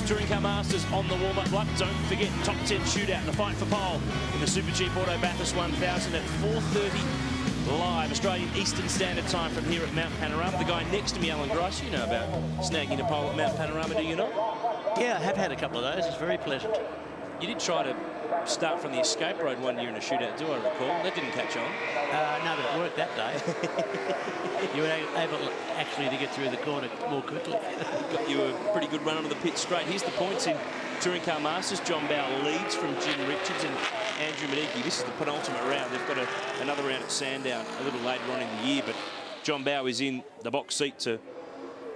Touring Car Masters on the warm-up lap. Don't forget, top 10 shootout, the fight for pole in the Super Cheap Auto Bathurst 1000 at 4:30 live, Australian Eastern Standard Time from here at Mount Panorama. The guy next to me, Alan Grice, you know about snagging a pole at Mount Panorama, do you not? Yeah, I have had a couple of those. It's very pleasant. You did try to start from the escape road one year in a shootout, do I recall? That didn't catch on. No, but it worked that day. You were able actually to get through the corner more quickly. Got you a pretty good run onto the pit straight. Here's the points in Touring Car Masters. John Bowe leads from Jim Richards and Andrew Medicki. This is the penultimate round. They've got another round at Sandown a little later on in the year, but John Bowe is in the box seat to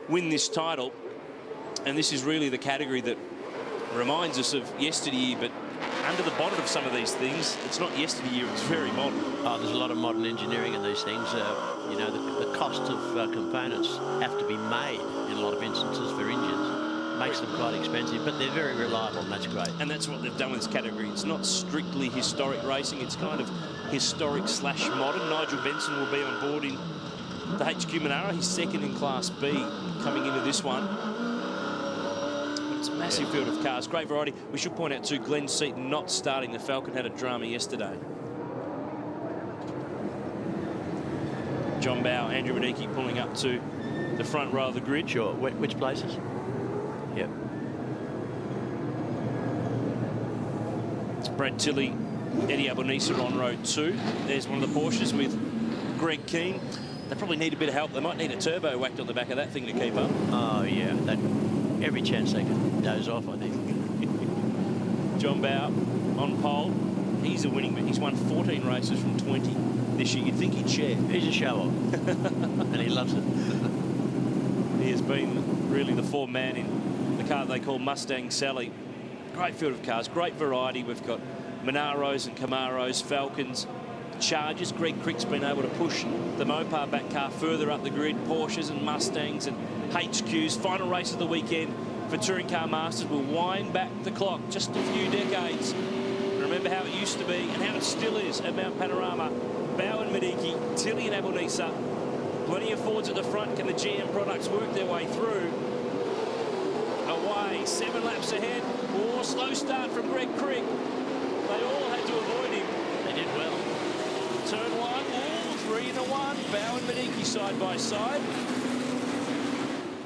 win this title. And this is really the category that reminds us of yesteryear, but under the bonnet of some of these things, it's not yesteryear, it's very modern. Oh, there's a lot of modern engineering in these things. You know, the cost of components have to be made in a lot of instances for engines. Makes them quite expensive, but they're very reliable, and that's great. And that's what they've done with this category. It's not strictly historic racing, it's kind of historic slash modern. Nigel Benson will be on board in the HQ Monaro. He's second in Class B coming into this one. It's a massive field of cars, great variety. We should point out too, Glenn Seaton not starting. The Falcon had a drama yesterday. John Bowe, Andrew Medicki pulling up to the front row of the grid. Sure. Which places? Yep. Brad Tilley, Eddie Albanese on row 2. There's one of the Porsches with Greg Keane. They probably need a bit of help. They might need a turbo whacked on the back of that thing to keep up. Oh, yeah. Every chance they can doze off, I think. John Bowe on pole. He's a winning man. He's won 14 races from 20 this year. You'd think he'd share. He's a show-off. And he loves it. He has been really the form man in the car they call Mustang Sally. Great field of cars, great variety. We've got Monaros and Camaros, Falcons, Chargers. Greg Crick's been able to push the Mopar back car further up the grid. Porsches and Mustangs and HQs. Final race of the weekend for Touring Car Masters. We'll wind back the clock just a few decades. Remember how it used to be and how it still is at Mount Panorama. Bowe and Medicki, Tilley and Albanese. Plenty of Fords at the front. Can the GM products work their way through? Away, 7 laps ahead. Oh, slow start from Greg Crick. They all had to avoid him. They did well. Turn 1, oh, 3 and a 1. Bowe and Medicki side by side.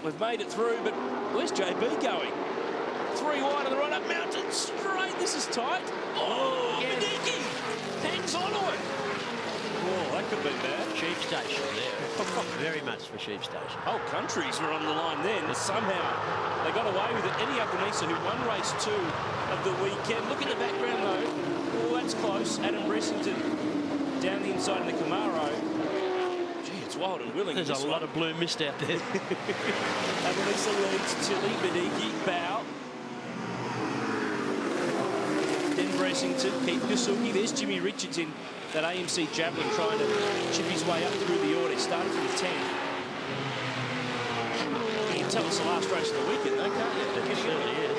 We've made it through, but where's JB going? 3 wide on the run-up, mountain straight. This is tight. Oh, yeah. Medicki hangs on to it. Oh, that could be bad. Sheep station there. Very much for sheep station. Whole countries were on the line then, but somehow they got away with it. Eddie Albanese, who won race 2 of the weekend. Look at the background, though. Oh, that's close. Adam Bressington down the inside in the Camaro. It's wild and willing. There's a lot of blue mist out there. Albanese leads, Tilley, Medicki, Bowe. Then Bressington, Keith Kasuki. There's Jimmy Richards in that AMC Javelin trying to chip his way up through the order. Started from the 10. You can tell it's the last race of the weekend, though, can't you? It certainly is.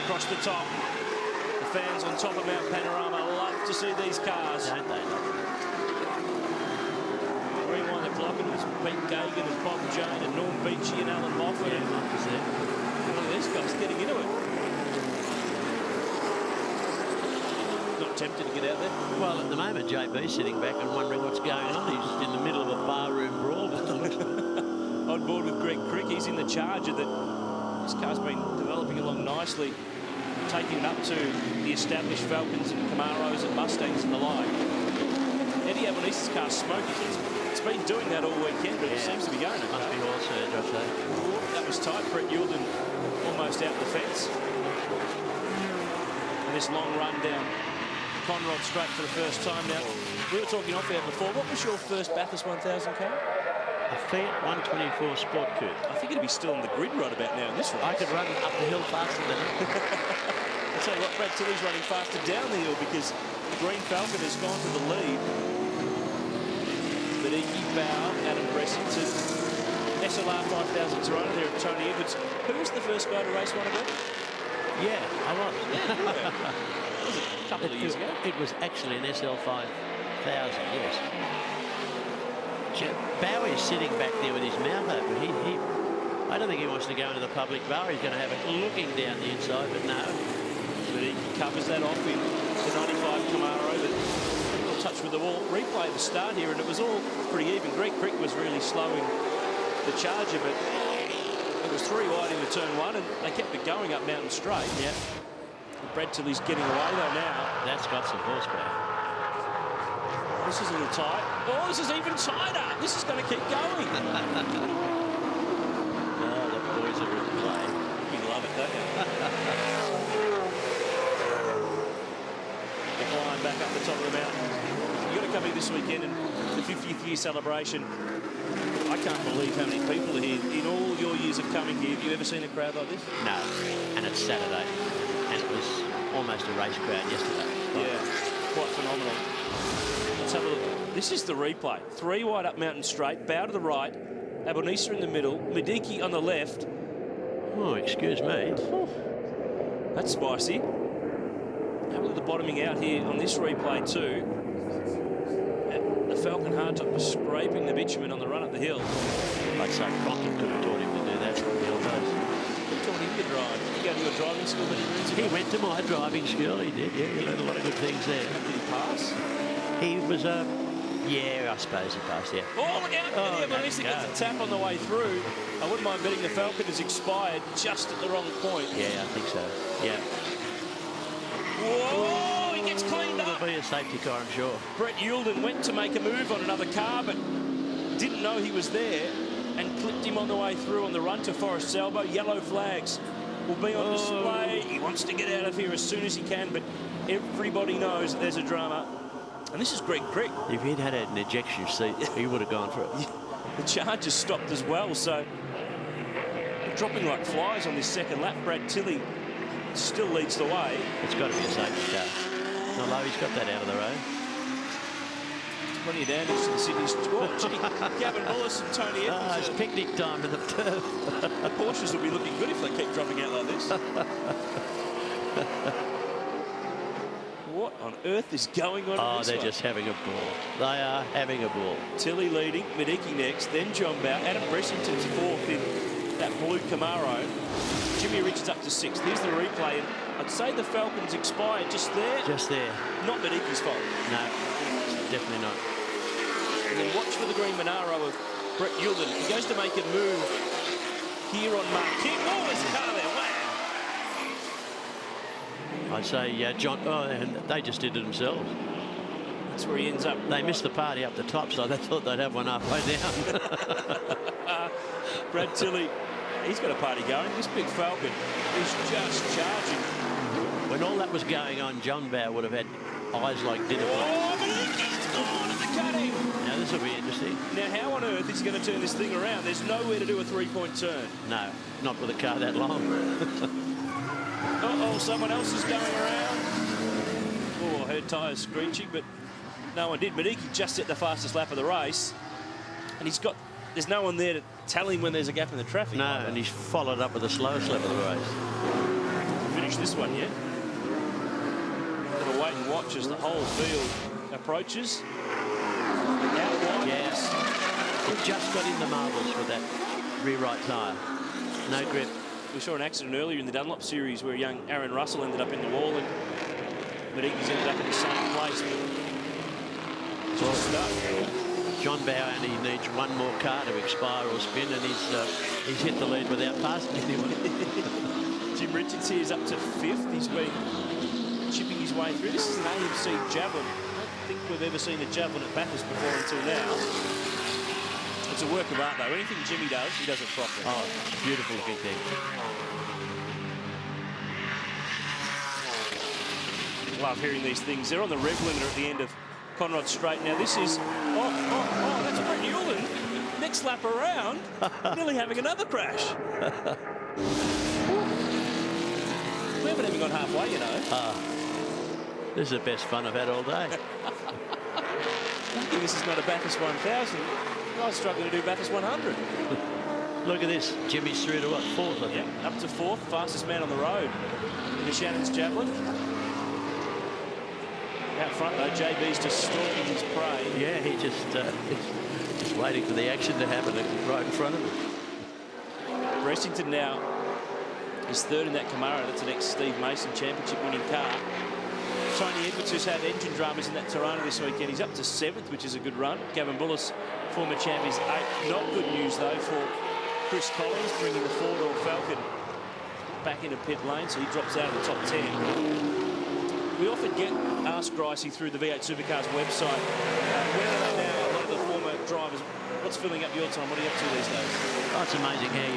Across the top. The fans on top of Mount Panorama love to see these cars. Don't they? Rewind the clock, and it was Pete Gagan and Bob Jane and Norm Beachy and Alan Moffat. Yeah, Moffat's there. Look at these guys getting into it. Not tempted to get out there? Well, at the moment, JB's sitting back and wondering what's going on. He's in the middle of a barroom brawl. On board with Greg Crick. He's in the Charger that this car's been developing along nicely, taking it up to the established Falcons and Camaros and Mustangs and the like. Eddie Albanese's car's smoking. It's been doing that all weekend, but it seems to be going okay. Must be all surge, I'd say. That was tight. Brett Youlden almost out the fence. And this long run down Conrod Straight for the first time now. We were talking off air before. What was your first Bathurst 1000 car? A Fiat 124 Sport Coupe. I think it'd be still on the grid right about now in this race. I could run up the hill faster than it. I'll tell you what, Brad Tilley's running faster down the hill because the Green Falcon has gone to the lead. Medicki, Bowe, Adam Bressington, SLR 5000 Toronto there at Tony Edwards. Who was the first guy to race one of them? Yeah, I was. Yeah, you were. That was a couple of years ago. It was actually an SL 5000, yes. Bowie's sitting back there with his mouth open. I don't think he wants to go into the public bar. He's going to have it looking down the inside, but no. But he covers that off in the 95 Camaro, but a touch with the wall. Replay at the start here, and it was all pretty even. Greg Crick was really slowing the Charger, but it was 3 wide into turn 1, and they kept it going up Mountain Straight. Yeah. Brad Tilley's getting away though now. That's got some horsepower. This is a little tight. Oh, this is even tighter. This is going to keep going. Oh, the boys are in play. You love it, don't you? The climb back up the top of the mountain. You've got to come here this weekend and the 50th year celebration. I can't believe how many people are here. In all your years of coming here, have you ever seen a crowd like this? No, and it's Saturday. And it was almost a race crowd yesterday. Yeah, quite phenomenal. Let's have a look. This is the replay. 3 wide up Mountain Straight, bow to the right, Abonisa in the middle, Mediki on the left. Oh, excuse me. That's spicy. Have a look at the bottoming out here on this replay too. The Falcon hardtop was scraping the bitumen on the run up the hill. I'd say Crockett could have taught him to do that from the elbows. Who taught him to drive? Did you go to your driving school many years ago? He went to my driving school, he did, yeah. He learned a lot of good things there. Did he pass? He was yeah, I suppose he passed, yeah. Oh, look out! Oh, At least he gets a tap on the way through. I wouldn't mind betting the Falcon has expired just at the wrong point. Yeah, I think so, yeah. Whoa! He gets cleaned up. It'll be a safety car, I'm sure. Brett Yulden went to make a move on another car, but didn't know he was there and clipped him on the way through on the run to Forest's Elbow. Yellow flags will be on display. He wants to get out of here as soon as he can, but everybody knows that there's a drama. And this is Greg Crick. If he'd had an ejection seat, he would have gone for it. The Chargers stopped as well, so they're dropping like flies on this second lap. Brad Tilley still leads the way. It's got to be a safety car. Although he's got that out of the road. Plenty of damage to the Sydney's. Oh, gee, Gavin Bullis and Tony Edwards. It's picnic time in the turf. The Porsches will be looking good if they keep dropping out like this. What on earth is going on? Oh, they're just having a ball. They are having a ball. Tilley leading, Mediki next, then John Bow. Adam Bressington's 4th in that blue Camaro. Jimmy Richards up to 6th. Here's the replay, and I'd say the Falcons expired just there. Just there. Not Mediki's fault. No, definitely not. And then watch for the green Monaro of Brett Yulden. He goes to make a move here on Mark King. Oh, there's a car there. Wow. I'd say John. Oh, and they just did it themselves. That's where he ends up. They missed the party up the top, so they thought they'd have one halfway down. Brad Tilley, he's got a party going. This big Falcon is just charging. When all that was going on, John Bow would have had eyes like dinner plates. Oh, but he's gone at the cutting. Now this will be interesting. Now, how on earth is he going to turn this thing around? There's nowhere to do a 3-point turn. No, not with a car that long. Uh-oh, someone else is going around. Oh, I heard tyres screeching, but no one did. Mediki just set the fastest lap of the race, and there's no one there to tell him when there's a gap in the traffic. No, and he's followed up with the slowest lap of the race. Finish this one, yeah? Gonna wait and watch as the whole field approaches. Out wide. Yes. It just got in the marbles with that rear right tyre. No grip. We saw an accident earlier in the Dunlop series where young Aaron Russell ended up in the wall, and Mediki's ended up in the same place. But just stuck. John Bow only needs one more car to expire or spin, and he's hit the lead without passing anyone. Jim Richards here is up to 5th. He's been chipping his way through. This is an AMC javelin. I don't think we've ever seen a javelin at Bathurst before until now. It's a work of art, though. Anything Jimmy does, he does it properly. Oh, it's a beautiful looking thing. Love hearing these things. They're on the rev limiter at the end of Conrod Straight. Now, this is... Oh, that's Brett Yulden. Next lap around, nearly having another crash. We haven't even gone halfway, you know. This is the best fun I've had all day. Lucky this is not a Bathurst 1000. I was struggling to do Bathurst 100. Look at this. Jimmy's through to what, 4th, I think? Yep, up to 4th, fastest man on the road in the Shannon's javelin. Out front, though, JB's just stalking his prey. Yeah, he just waiting for the action to happen right in front of him. Bressington now is third in that Camaro. That's an ex-Steve Mason championship winning car. Tony Edwards, who's had engine dramas in that Toronto this weekend, he's up to 7th, which is a good run. Gavin Bullis, former champ, is 8th. Not good news, though, for Chris Collins, bringing the four-door Falcon back into pit lane, so he drops out of the top 10. We often get asked Gricey through the V8 Supercars website, where are they now, a lot of the former drivers, what's filling up your time? What are you up to these days? Oh, it's amazing how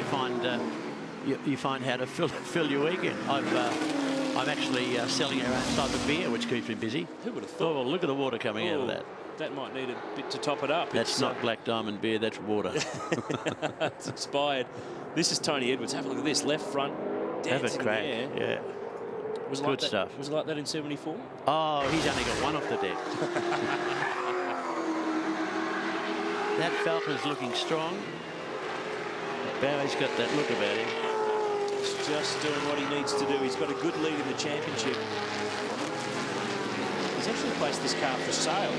you find how to fill your weekend. I'm actually selling our own type of beer, which keeps me busy. Who would have thought? Oh, well, look at the water coming out of that. That might need a bit to top it up. That's not Black Diamond beer, that's water. It's expired. This is Tony Edwards. Have a look at this. Left front. Have a crack. Yeah. Was good like stuff. Was it like that in 74? Oh, he's only got one off the deck. That Falcon's looking strong. Bowie's got that look about him. He's just doing what he needs to do. He's got a good lead in the championship. He's actually placed this car for sale.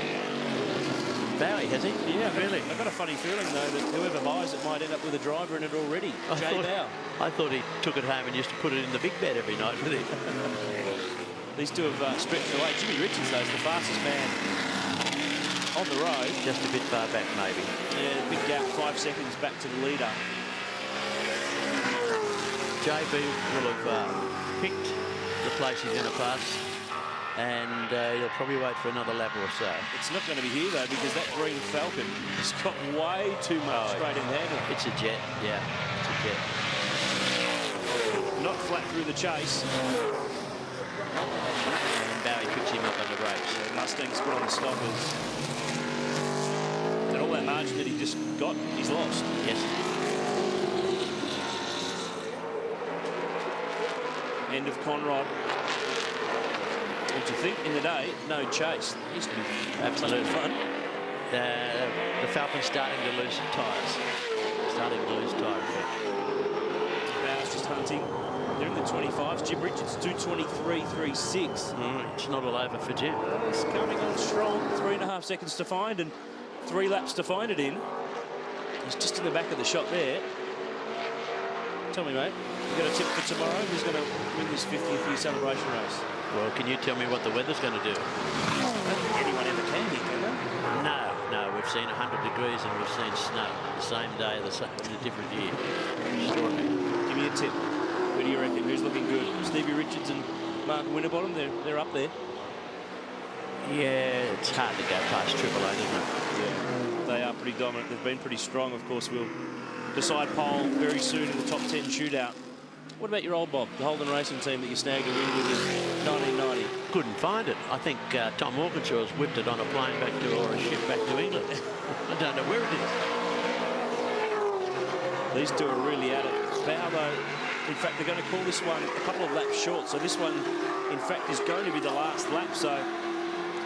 Bowie, has he? Yeah, really. I've got a funny feeling, though, that whoever buys it might end up with a driver in it already. I thought he took it home and used to put it in the big bed every night with him. These two have stretched away. Jimmy Richards, though, is the fastest man on the road. Just a bit far back, maybe. Yeah, big gap, 5 seconds back to the leader. JB will have picked the place he's going to pass, and he'll probably wait for another lap or so. It's not going to be here, though, because that green Falcon has got way too much straight in the handle. It's a jet, yeah, it's a jet. Not flat through the chase. And Bowie picks him up on the brakes. Yeah, Mustang's good on the stoppers. And all that margin that he just got, he's lost. Yes. End of Conrod. What do you think in the day? No chase. Used to be absolute fun. The Falcon's starting to lose tyres. Starting to lose tyre effect. Bowers just hunting. They're in the 25s. Jim Richards 2:23.36. It's not all over for Jim. He's coming on strong. 3.5 seconds to find and 3 laps to find it in. He's just in the back of the shot there. Tell me, mate, you got a tip for tomorrow? Who's going to win this 50th year celebration race? Well, can you tell me what the weather's going to do? I don't think anyone ever can here, can they? No. We've seen 100 degrees and we've seen snow the same day, in a different year. Extraordinary. Give me a tip. Who do you reckon? Who's looking good? Stevie Richards and Mark Winterbottom, they're up there. Yeah, it's hard to go past Triple A, isn't it? Yeah, they are pretty dominant. They've been pretty strong, of course. We'll decide pole very soon in the top 10 shootout. What about your old Bob, the Holden Racing team that you snagged a win with in 1990? Couldn't find it. I think Tom Walkinshaw's whipped it on a plane back to, or a ship back to England. I don't know where it is. These two are really at it. Bow, though, in fact, they're going to call this one a couple of laps short. So this one, in fact, is going to be the last lap. So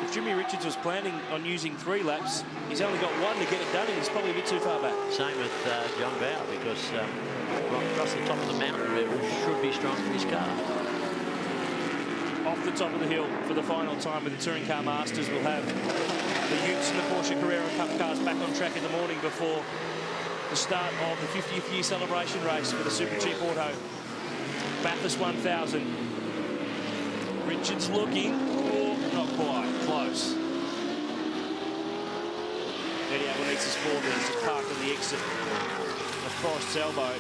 if Jimmy Richards was planning on using 3 laps, he's only got 1 to get it done, and he's probably a bit too far back. Same with John Bow, because right across the top of the mountain, it should be strong for his car. Off the top of the hill for the final time with the Touring Car Masters. We'll have the Utes and the Porsche Carrera Cup cars back on track in the morning before the start of the 50th year celebration race for the Super Cheap Auto Bathurst 1000. Richards looking, not quite, close. Eddie Albanese Sporters parked on the exit of Forest's Elbow.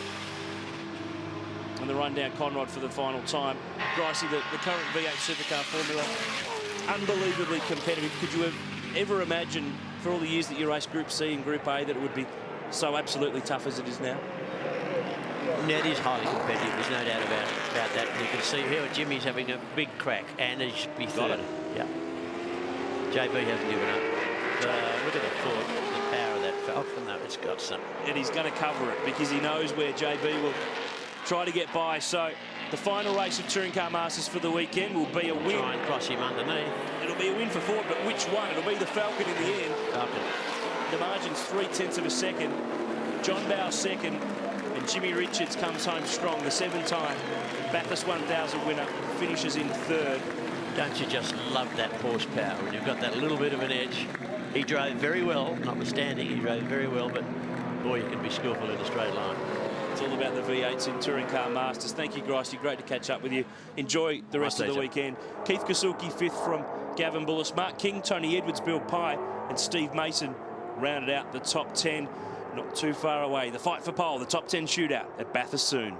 And the run down Conrod for the final time. Gricey, the current V8 Supercar formula, unbelievably competitive. Could you have ever imagine, for all the years that you raced Group C and Group A, that it would be so absolutely tough as it is now? Yeah, it is highly competitive. There's no doubt about that. You can see here Jimmy's having a big crack, and he should be third. Yeah. JB hasn't given up. Look at the power of that Falcon, though. It's got some. And he's going to cover it because he knows where JB will try to get by. So the final race of Touring Car Masters for the weekend will be a win. Try and cross him underneath. It'll be a win for Ford, but which one? It'll be the Falcon in the end. Falcon. The margin's 0.3 of a second. John Bow second, and Jimmy Richards comes home strong. The 7-time Bathurst 1000 winner finishes in 3rd. Don't you just love that horsepower when you've got that little bit of an edge? He drove very well, notwithstanding, he drove very well, but boy, you can be skillful in a straight line. It's all all about the V8s in Touring Car Masters. Thank you, Gricey. Great to catch up with you. Enjoy the rest of the weekend. Keith Kasuki, 5th from Gavin Bullis. Mark King, Tony Edwards, Bill Pye, and Steve Mason rounded out the top 10. Not too far away. The fight for pole, the top 10 shootout at Bathurst soon.